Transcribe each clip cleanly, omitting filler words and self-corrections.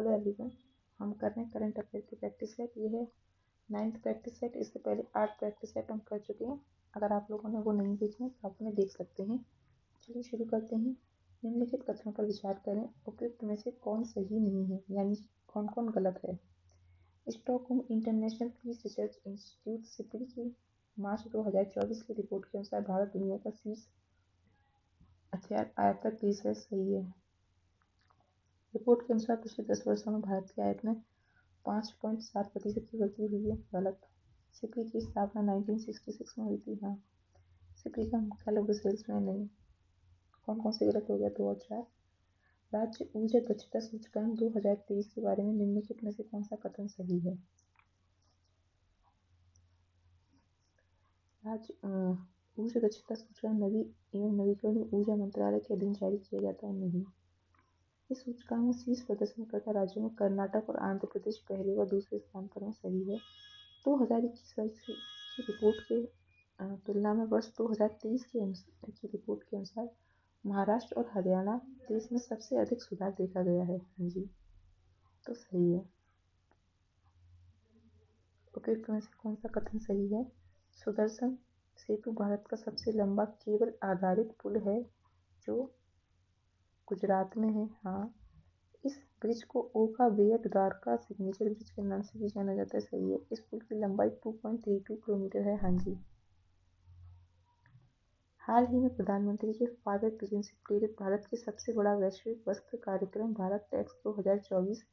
Hello everyone, हम कर रहे हैं करंट अफेयर की प्रैक्टिस सेट। ये है 9th प्रैक्टिस सेट। इससे पहले 8 प्रैक्टिस सेट हम कर चुके हैं। अगर आप लोगों ने वो नहीं देखे हैं तो आप उन्हें देख सकते हैं। चलिए शुरू करते हैं। निम्नलिखित कथनों पर विचार करें, उपयुक्त में से कौन सही नहीं है, यानी कौन कौन गलत है। Stockholm International Peace Research Institute SIPRI की मार्च 2024 की रिपोर्ट के अनुसार भारत दुनिया का शीर्ष हथियार आयातक देश है। सही है। रिपोर्ट के अनुसार पिछले 10 वर्षों में भारत की आयात में 5.7% की वृद्धि हुई है। गलत। सिपरी की स्थापना 1966 में हुई थी। हाँ, सिपरी का मुख्यालय ब्रसेल्स में नहीं। कौन कौन से गलत हो गया? 2 और 4। राज्य ऊर्जा दक्षता सूचकांक 2023 के बारे में निम्नलिखित में से कौन सा कथन सही है? राज्य ऊर्जा दक्षता सूचकांक नवी एवं नवीकरणीय ऊर्जा मंत्रालय के अधीन जारी किया जाता है। नहीं। इस सूचकांक में शीर्ष प्रदर्शनकर्ता राज्यों में कर्नाटक और आंध्र प्रदेश पहले व दूसरे स्थान पर है। सही है। 2021 की रिपोर्ट के तुलना में वर्ष 2023 की रिपोर्ट के अनुसार महाराष्ट्र और हरियाणा देश में सबसे अधिक सुधार देखा गया है। हाँ जी, तो सही है। उपयुक्त में से कौन सा कथन सही है? सुदर्शन सेतु भारत का सबसे लंबा केबल आधारित पुल है जो गुजरात में है। हाँ, इस ब्रिज को ओखा बेट द्वारका सिग्नेचर ब्रिज के नाम से भी जाना जाता है। सही है। इस पुल की लंबाई 2.32 किलोमीटर है। हाँ जी। हाल ही में प्रधानमंत्री के फाइबर विजन से प्रेरित भारत के सबसे बड़ा वैश्विक वस्त्र कार्यक्रम भारत टेक्स 2024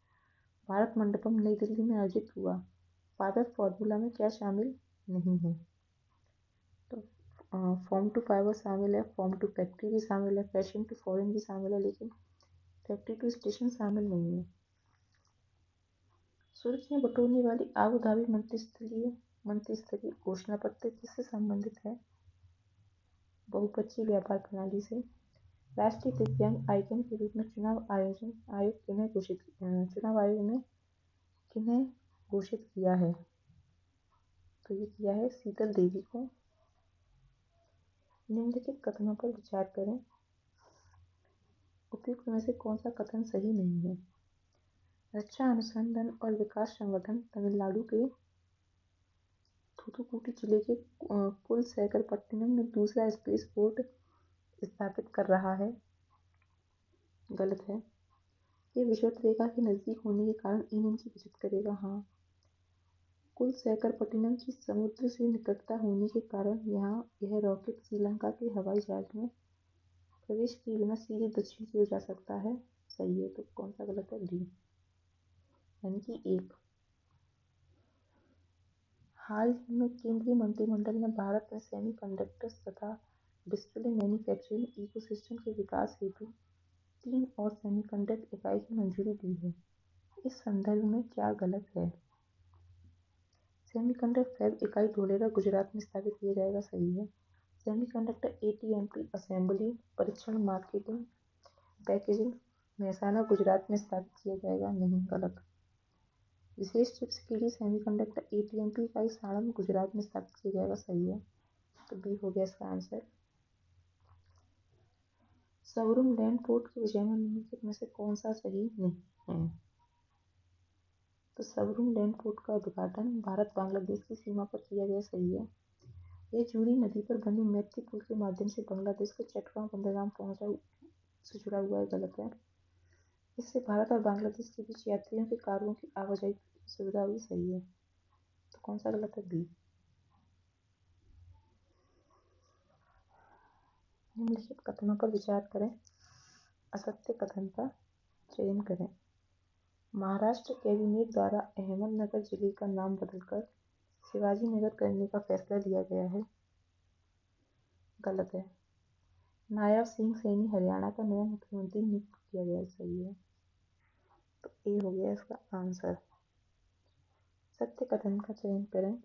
भारत मंडपम नई दिल्ली में आयोजित हुआ। फाइबर फॉर्मूला में क्या शामिल नहीं है? तो फॉर्म टू फाइबर शामिल है, फॉर्म टू फैक्ट्री भी शामिल है, फैशन टू फॉरेन भी शामिल है, लेकिन फैक्ट्री टू स्टेशन शामिल नहीं है। सुर्खियां बटोरने वाली आबू धाबी मंत्रिस्तरीय घोषणा पत्र किससे संबंधित है? बहुपक्षीय व्यापार प्रणाली से। राष्ट्रीय दिव्यांग आइकन के रूप में चुनाव आयोग ने किन्हें घोषित किया है? तो ये किया है शीतल देवी को। निम्नलिखित कथनों पर विचार करें, उपयुक्त में से कौन सा कथन सही नहीं है? रक्षा अनुसंधान और विकास संगठन तमिलनाडु के थूथुकुडी जिले के कुलशेखरपट्टिनम में दूसरा स्पेस पोर्ट स्थापित कर रहा है। गलत है। ये विषुवत रेखा के नजदीक होने के कारण ईंधन की बचत करेगा। हाँ, कुलशेखरपट्टिनम की समुद्र से निकटता होने के कारण यहाँ यह रॉकेट श्रीलंका के हवाई जहाज में प्रवेश किए बिना सीधे दक्षिण की ओर जा सकता है। सही है। तो कौन सा गलत है? डी, यानी कि 1। हाल ही में केंद्रीय मंत्रिमंडल ने भारत में सेमीकंडक्टर्स तथा डिस्प्ले मैन्युफैक्चरिंग इकोसिस्टम के विकास हेतु 3 और सेमीकंडक्टर इकाई की मंजूरी दी है। इस संदर्भ में क्या गलत है? सेमीकंडक्टर फैब इकाई धोलेरा गुजरात में स्थापित किया जाएगा। सही है। सेमीकंडक्टर एटीएमटी असेंबली परीक्षण मार्केटिंग पैकेजिंग मेहसाना गुजरात में स्थापित किया जाएगा। नहीं। गलत। विशेष चिप्स के लिए सेमीकंडक्टर एटीएमटी इकाई साणंद गुजरात में स्थापित किया जाएगा। सही है। तो बी हो गया इसका आंसर। सबरूम लैंड पोर्ट के विषय में निम्नलिखित में से कौन सा सही नहीं है? तो सबरूम लैंड पोर्ट का उद्घाटन भारत बांग्लादेश की सीमा पर किया गया। सही है। यह जूरी नदी पर बने मैत्री पुल के माध्यम से बांग्लादेश के चटगांव बंदरगाह पहुंचा से जुड़ा हुआ है। गलत है। इससे भारत और बांग्लादेश के बीच यात्रियों के कार्गो की आवाजाही की सुविधा हुई। सही है। तो कौन सा गलत है? बी। निम्नलिखित कथनों पर विचार करें, असत्य कथन का चयन करें। महाराष्ट्र कैबिनेट द्वारा अहमदनगर जिले का नाम बदलकर शिवाजी नगर करने का फैसला लिया गया है। गलत है। नायब सिंह सैनी हरियाणा का नया मुख्यमंत्री नियुक्त किया गया। सही है। तो ए हो गया इसका आंसर। सत्य कथन का चयन करें।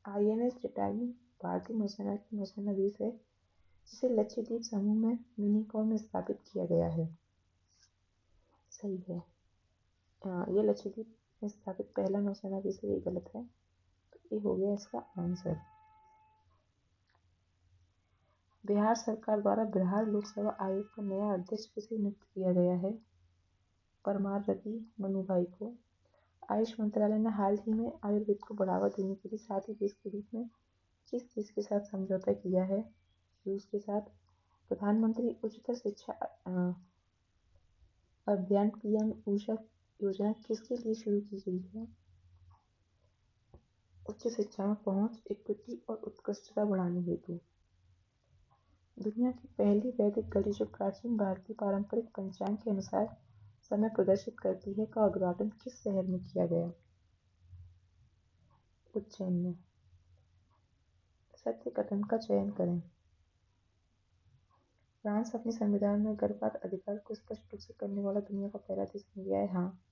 आईएनएस जटायु भारतीय नौसेना की नौसेना बेस है जिसे लक्षद्वीप समूह में मिनीकॉम में स्थापित किया गया है। सही है। ये लक्षद्वीप में स्थापित पहला नौसेना बेस है। ये गलत है। तो ये हो गया इसका आंसर। बिहार सरकार द्वारा बिहार लोक सेवा आयोग का नया अध्यक्ष किसे नियुक्त किया गया है? परमार रवि मनुभाई को। आयुष मंत्रालय ने हाल ही में आयुर्वेद को बढ़ावा देने के लिए साथ ही देश के रूप में किस देश के साथ समझौता किया है? रूस के साथ। प्रधानमंत्री उच्चतर शिक्षा अभियान पीएम ऊषा योजना किसके लिए शुरू की गई है? उच्च शिक्षा में पहुंच, इक्विटी और उत्कृष्टता बढ़ाने हेतु। दुनिया की पहली वैदिक घड़ी जो प्राचीन भारतीय पारंपरिक पंचांग के अनुसार समय प्रदर्शित करती है का उद्घाटन किस शहर में किया गया? उज्जैन में। सत्य कथन का चयन करें। फ्रांस अपने संविधान में गर्भपात अधिकार को स्पष्ट रूप से करने वाला दुनिया का पहला देश बन गया है। हाँ।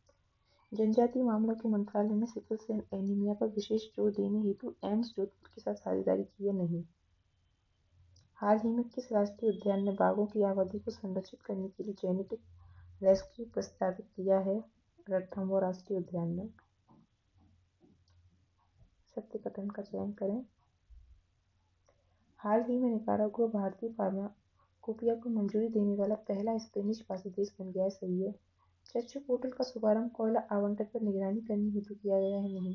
जनजातीय मामलों के मंत्रालय ने सिकल सेल एनीमिया पर विशेष जोर देने हेतु एम्स जोधपुर के साथ साझेदारी की है? नहीं। हाल ही में किस राष्ट्रीय उद्यान ने बाघों की आबादी को संरक्षित करने के लिए जेनेटिक रेस्क्यू प्रस्तावित किया है? रणथंभौर राष्ट्रीय उद्यान में। सत्य कथन का चयन करें। हाल ही में निकारागुआ भारतीय फार्माकोपिया को मंजूरी देने वाला पहला स्पेनिश भाषी देश बन गया है? सही है। चक्षु पोर्टल का शुभारंभ कोयला आवंटन पर निगरानी करने हेतु किया गया है? नहीं,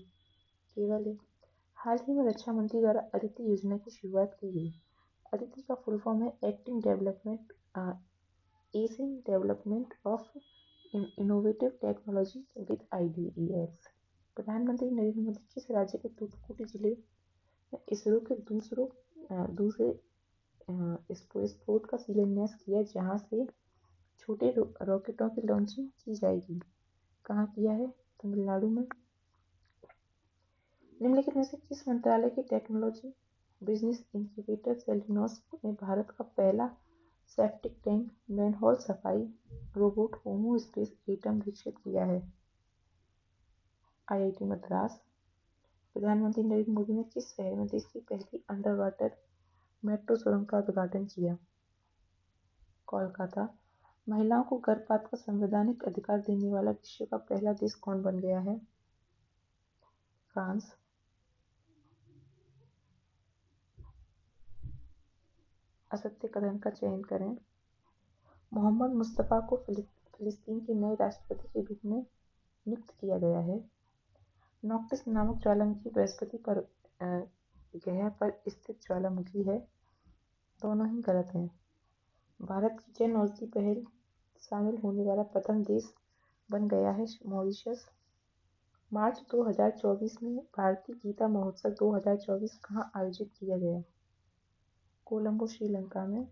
केवल एक। हाल ही में रक्षा मंत्री द्वारा अदिति योजना की शुरुआत की गई। अदिति का फुल फॉर्म है acting development of innovative technology with IDEX। प्रधानमंत्री नरेंद्र मोदी किस राज्य के तूतुकुड़ी जिले में इसरो के दूसरे स्पोर्ट का शिलान्यास किया जहां से छोटे रॉकेटों की लॉन्चिंग की जाएगी? कहाँ किया है? तमिलनाडु में। निम्नलिखित में से किस मंत्रालय की टेक्नोलॉजी बिजनेस इंक्यूबेटर सेलिनोस ने भारत का पहला सेप्टिक टैंक मैनहोल सफाई रोबोट होमो स्पेस एटम विकसित किया है? IIT मद्रास। प्रधानमंत्री नरेंद्र मोदी ने किस शहर में देश की पहली अंडर वाटर मेट्रो सुरंग का उद्घाटन किया? कोलकाता। महिलाओं को गर्भपात का संवैधानिक अधिकार देने वाला विश्व का पहला देश कौन बन गया है? फ्रांस। असत्य कथन का चयन करें। मोहम्मद मुस्तफा को फिलिस्तीन के नए राष्ट्रपति के रूप में नियुक्त किया गया है। नोक्टिस नामक ज्वालामुखी बृहस्पति पर ग्रह पर स्थित ज्वालामुखी है? दोनों ही गलत हैं। भारत की जन औषधि पहल शामिल होने वाला प्रथम देश बन गया है मॉरिशस। मार्च 2024 में भारतीय गीता महोत्सव 2024 कहाँ आयोजित किया गया? कोलंबो, श्रीलंका में।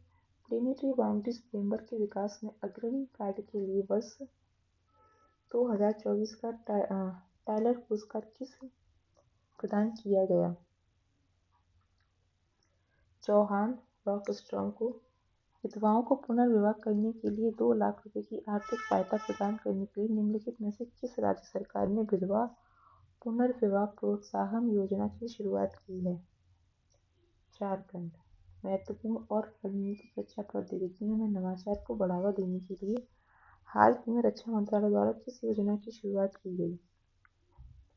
प्लेनेटरी बाउंड्रीज फ्रेमवर्क के विकास में अग्रणी कार्य के लिए वर्ष 2024 का टाइलर पुरस्कार किस प्रदान किया गया? चौहान रॉकस्ट्रॉम को। विधवाओं को पुनर्विवाह करने के लिए 2 लाख रुपए की आर्थिक सहायता प्रदान करने के लिए निम्नलिखित में से किस राज्य सरकार ने विधवा पुनर्विवाह प्रोत्साहन योजना की शुरुआत की है? झारखंड। महत्वपूर्ण और रणनीतिक रक्षा प्रौद्योगिकियों में नवाचार को बढ़ावा देने के लिए हाल ही में रक्षा मंत्रालय द्वारा किस योजना की शुरुआत की गई?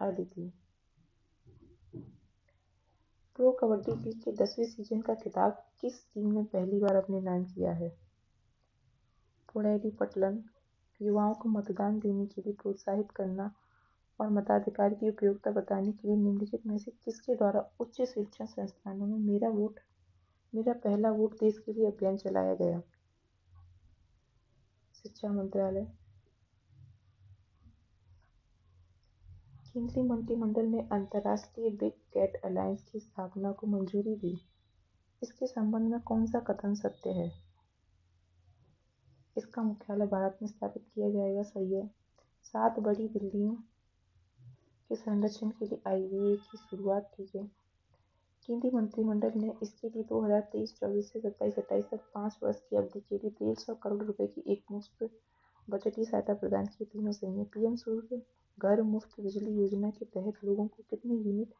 अदिति। प्रो कबड्डी लीग के 10वें सीजन का खिताब किस टीम ने पहली बार अपने नाम किया है? पुणेरी पटलन। युवाओं को मतदान देने के लिए प्रोत्साहित करना और मताधिकार की उपयोगिता बताने के लिए निम्नलिखित में से किसके द्वारा उच्च शिक्षण संस्थानों में मेरा पहला वोट देश के लिए अभियान चलाया गया? शिक्षा मंत्रालय। केंद्रीय मंत्रिमंडल ने अंतर्राष्ट्रीय बिग कैट अलायंस की स्थापना को मंजूरी दी। इसके संबंध में कौन सा कथन सत्य है? इसका मुख्यालय भारत में स्थापित किया जाएगा? सही है। 7 बड़ी बिल्डिंगों के संरक्षण के लिए IVA की शुरुआत। ठीक है। केंद्रीय मंत्रिमंडल ने इसके लिए 2023-24 से 27-28 तक 5 वर्ष की अवधि के लिए 150 करोड़ रुपए की एकमुश्त बजटीय सहायता प्रदान की। तीनों सही है। PM सूर्य घर मुफ्त बिजली योजना के तहत लोगों को कितने यूनिट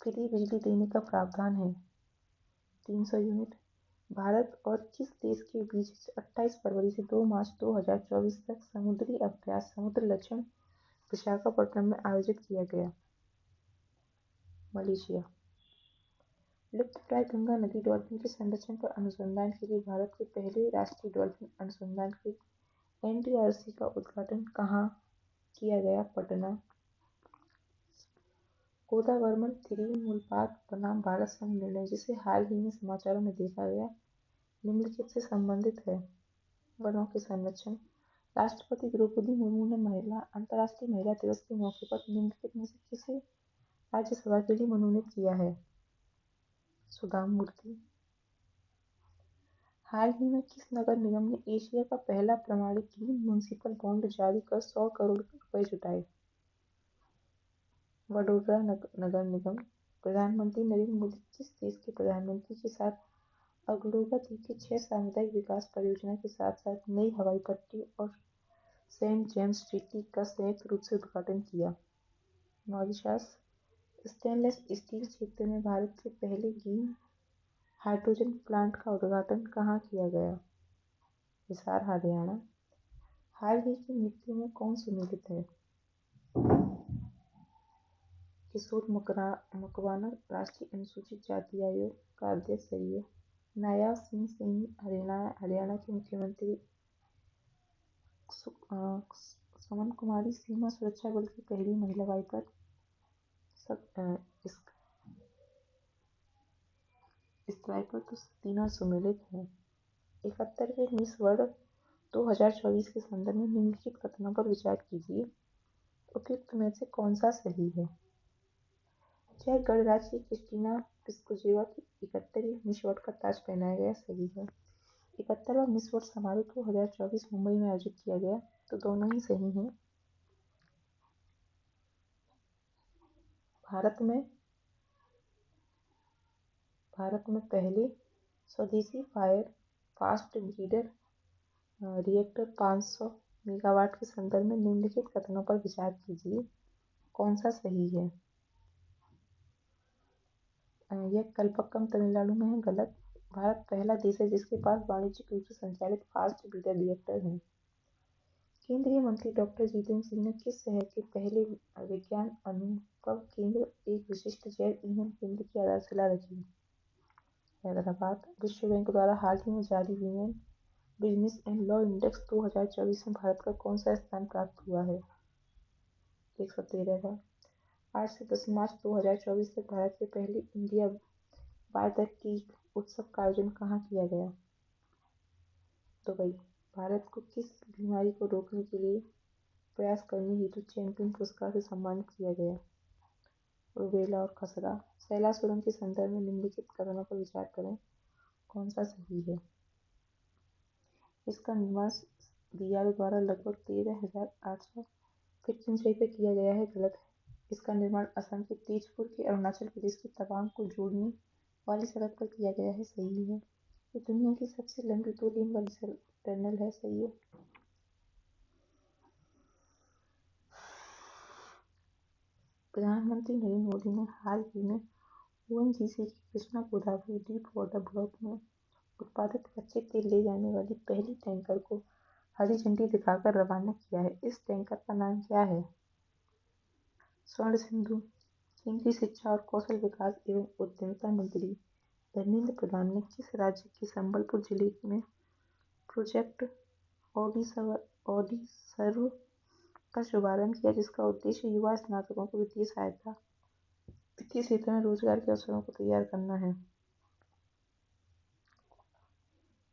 फ्री बिजली देने का प्रावधान है? 300 यूनिट। भारत और किस देश के बीच 28 फरवरी से 2 मार्च 2024 तक समुद्री अभ्यास समुद्र लक्षण विशाखापट्टनम में आयोजित किया गया? मलेशिया। लुप्तप्राय गंगा नदी डॉल्फिन के संरक्षण पर अनुसंधान के लिए भारत के पहले राष्ट्रीय डॉल्फिन अनुसंधान NDRC का उद्घाटन कहाँ किया गया? पटना। गोदावर्मन तिरुमुलपाद बनाम भारत संघ निर्णय, जिसे हाल ही में समाचारों में देखा गया, निम्नलिखित से संबंधित है? वनों के संरक्षण। राष्ट्रपति द्रौपदी मुर्मू ने अंतर्राष्ट्रीय महिला दिवस के मौके पर निम्नलिखित में से किसे राज्यसभा के लिए मनोनीत किया है? सुधा मूर्ति। हाल ही में किस नगर निगम ने एशिया का पहला प्रमाणित ग्रीन म्युनिसिपल बॉन्ड जारी कर 100 करोड़ रुपए जुटाए? वडोदरा नगर निगम। प्रधानमंत्री नरेंद्र मोदी किस देश के प्रधानमंत्री के साथ अग्लोगति के 6 सामुदायिक विकास परियोजना के साथ साथ नई हवाई पट्टी और सेंट जेम्स ट्रीटी का संयुक्त रूप से उद्घाटन किया? मॉरिशस। स्टेनलेस स्टील क्षेत्र में भारत के पहले ग्रीन हाइड्रोजन प्लांट का उद्घाटन कहाँ किया गया? हिसार, हरियाणा। हाल ही की मृत्यु में कौन सम्मिलित है? किशोर मकवाना राष्ट्रीय अनुसूचित जाति आयोग का अध्यक्ष रही है। नायाब सिंह सैनी हरियाणा के मुख्यमंत्री। सुमन कुमारी सीमा सुरक्षा बल की पहली महिला पायलट। इस तरह पर तो तीनों सम्मिलित हैं। 71वें मिस वर्ल्ड 2024 के संदर्भ में निम्नलिखित कथनों पर विचार कीजिए। उपयुक्त में से कौन सा सही है? चेक गणराज्य की क्रिस्टीना प्लिस्कोजेवा की 71वीं मिस वर्ल्ड का ताज पहनाया गया, सही है। 71वां मिस वर्ल्ड समारोह 2024 मुंबई में आयोजित किया गया, तो दोनों ही सही हैं। भारत में पहले स्वदेशी fire fast breeder reactor 500 megawatt के संदर्भ में निम्नलिखित कथनों पर विचार कीजिए, कौन सा सही है? यह कलपक्कम तमिलनाडु में है, गलत। भारत पहला देश है जिसके पास वाणिज्यिक रूप से संचालित फास्ट ब्रीडर रिएक्टर है। केंद्रीय मंत्री डॉक्टर जितेंद्र सिंह ने किस शहर के पहले विज्ञान अनुभव केंद्र एक विशिष्ट जैव ईंधन केंद्र की आधारशिला रखी? हैदराबाद। विश्व बैंक द्वारा हाल ही में जारी women business and law index 2024 में भारत का कौन सा स्थान प्राप्त हुआ है? 113वां। 8 से 10 मार्च 2024 तक भारत के पहले इंडिया बाय द टीक उत्सव का आयोजन कहाँ किया गया? दुबई। भारत को किस बीमारी को रोकने के लिए प्रयास करने हेतु चैंपियन पुरस्कार से सम्मानित किया गया? रूबेला और खसरा। सैला सुरंग के संदर्भ में निम्नलिखित कथनों पर विचार करें, कौन सा सही है? इसका निर्माण बीआरओ द्वारा लगभग 13,800 फीट की ऊंचाई पर किया गया है, गलत है। इसका निर्माण असम के तेजपुर के अरुणाचल प्रदेश के तवांग को जोड़ने वाली सड़क पर किया गया है, सही है। ये दुनिया की सबसे लंबी 2 लेन वाली टनल है, सही है। प्रधानमंत्री नरेंद्र मोदी ने हाल ही में ओएनजीसी के Krishna Godavari deep water block में उत्पादित कच्चे तेल ले जाने वाली पहली टैंकर को हरी झंडी दिखाकर रवाना किया है। इस टैंकर का नाम क्या है? स्वर्ण सिंधु। केंद्रीय शिक्षा और कौशल विकास एवं उद्यमिता मंत्री धर्मेंद्र प्रधान ने किस राज्य के संबलपुर जिले में प्रोजेक्ट ऑडिसर्व का शुभारंभ किया, जिसका उद्देश्य युवा स्नातकों को वित्तीय क्षेत्र में रोजगार के अवसरों को तैयार करना है?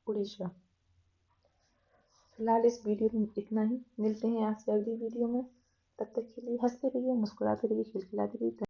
उड़ीसा। फिलहाल इस वीडियो में इतना ही। मिलते हैं आपसे अगली वीडियो में। तब तक के लिए हंसते रहिए, मुस्कुराते रहिए, खिलखिलाते रहिए।